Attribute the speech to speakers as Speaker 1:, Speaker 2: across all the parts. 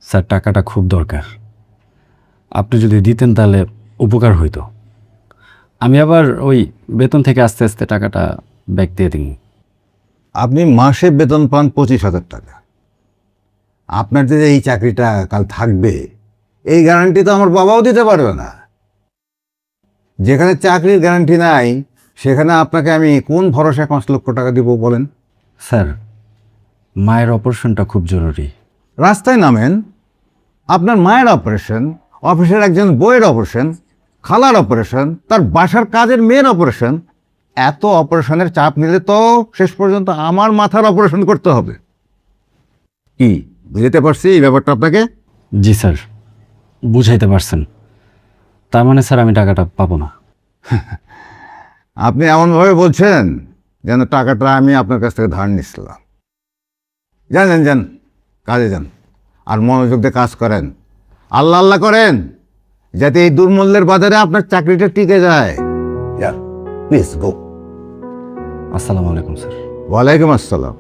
Speaker 1: Sir টাকাটা খুব দরকার, আপনি যদি দিতেন তাহলে উপকার হইতো। আমি আবার ওই বেতন থেকে আস্তে আস্তে টাকাটা ব্যাক দিয়ে দিই।
Speaker 2: আপনি মাসে বেতন পান 25,000 টাকা। আপনার যে এই চাকরিটা কাল থাকবে এই গ্যারান্টি তো আমার বাবাও দিতে পারবে না। যেখানে চাকরির গ্যারান্টি নাই সেখানে আপনাকে আমি কোন ভরসায় 5 লক্ষ টাকা দিব বলেন?
Speaker 1: স্যার মায়ের অপারেশনটা খুব জরুরি।
Speaker 2: রাস্তায় নামেন, আপনার মায়ের অপারেশন, অফিসের একজন বইয়ের অপারেশন, খালার অপারেশন, তার বাসার কাজের মেয়ের অপারেশন, এত অপারেশনের চাপ নিলে তো শেষ পর্যন্ত আমার মাথার অপারেশন করতে হবে। কি বুঝতে পারছি এই ব্যাপারটা আপনাকে?
Speaker 1: জি স্যার, বুঝাইতে পারছেন। তার মানে স্যার আমি টাকাটা পাবো না?
Speaker 2: আপনি এমনভাবে বলছেন যেন টাকাটা আমি আপনার কাছ থেকে ধার নিচ্ছিলাম। যান যান, কাজে যান, আর মনোযোগ দিয়ে কাজ করেন, আল্লাহ আল্লাহ করেন যাতে এই দুর্মূল্যের বাজারে আপনার চাকরিটা টিকে যায়। যান প্লিজ গো।
Speaker 1: আসসালামু আলাইকুম স্যার।
Speaker 2: ওয়ালাইকুম আসসালাম।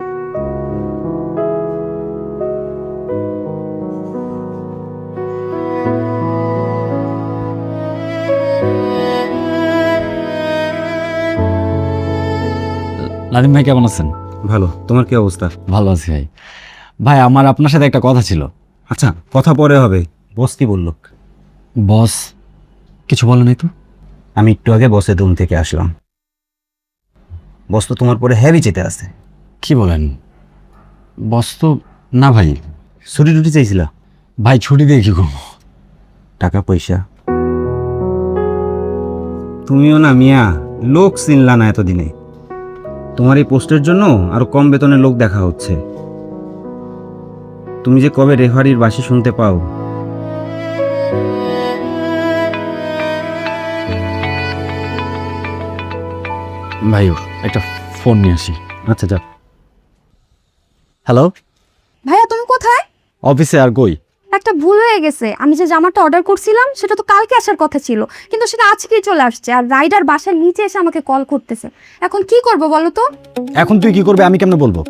Speaker 1: নাদিম ভাই কেমন আছেন?
Speaker 3: ভালো। তোমার কি অবস্থা?
Speaker 1: ভালো আছি ভাই। ভাই আমার আপনার সাথে একটা কথা ছিল।
Speaker 3: আচ্ছা, কথা পরে হবে। বস কি বলল?
Speaker 1: বস কিছু বলে নাই তো?
Speaker 3: আমি একটু আগে বসের রুম থেকে আসলাম। বস তো তোমার পরে হেভি চেতে আছে।
Speaker 1: কি বলেন? বস তো না ভাই।
Speaker 3: ছুটি টুটি চাইছিলা?
Speaker 1: ভাই ছুটি দিয়ে কি করবো?
Speaker 3: টাকা পয়সা তুমিও না মিয়া, লোক চিনলা না এতদিনে। তোমার এই পোস্টের জন্য আরো কম বেতনের লোক দেখা হচ্ছে। তুমি যে কবে রেফারির বাঁশি শুনতে পাও।
Speaker 1: ভাইও একটা ফোন নিয়ে আসি।
Speaker 3: আচ্ছা যা।
Speaker 1: হ্যালো,
Speaker 4: ভাইয়া তুমি কোথায়?
Speaker 1: অফিসে। আর কই?
Speaker 4: একটা ভুল হয়ে গেছে, আমি যে জামাটা অর্ডার করছিলাম সেটা তো কালকে আসার কথা ছিল, কিন্তু সেটা আজকেই চলে আসছে। আর রাইডার বাসার নিচে এসে আমাকে কল করতেছে। এখন কি করব বলো তো?
Speaker 1: এখন তুই কি করবে আমি কেমনে বলবো?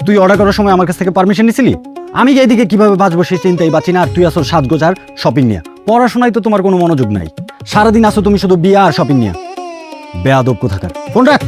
Speaker 1: তুই অর্ডার করার সময় আমার কাছ থেকে পারমিশন নিছিলি? আমি এইদিকে কিভাবে বাঁচবো সেই চিন্তাই বাঁচি না, আর তুই আসল সাজগোজ আর শপিং নিয়ে। পড়াশোনায় তো তোমার কোনো মনোযোগ নাই, সারাদিন আসো তুমি শুধু বিয়ে আর শপিং নিয়ে। বেয়াদব কোথাকার। ফোন রাখ।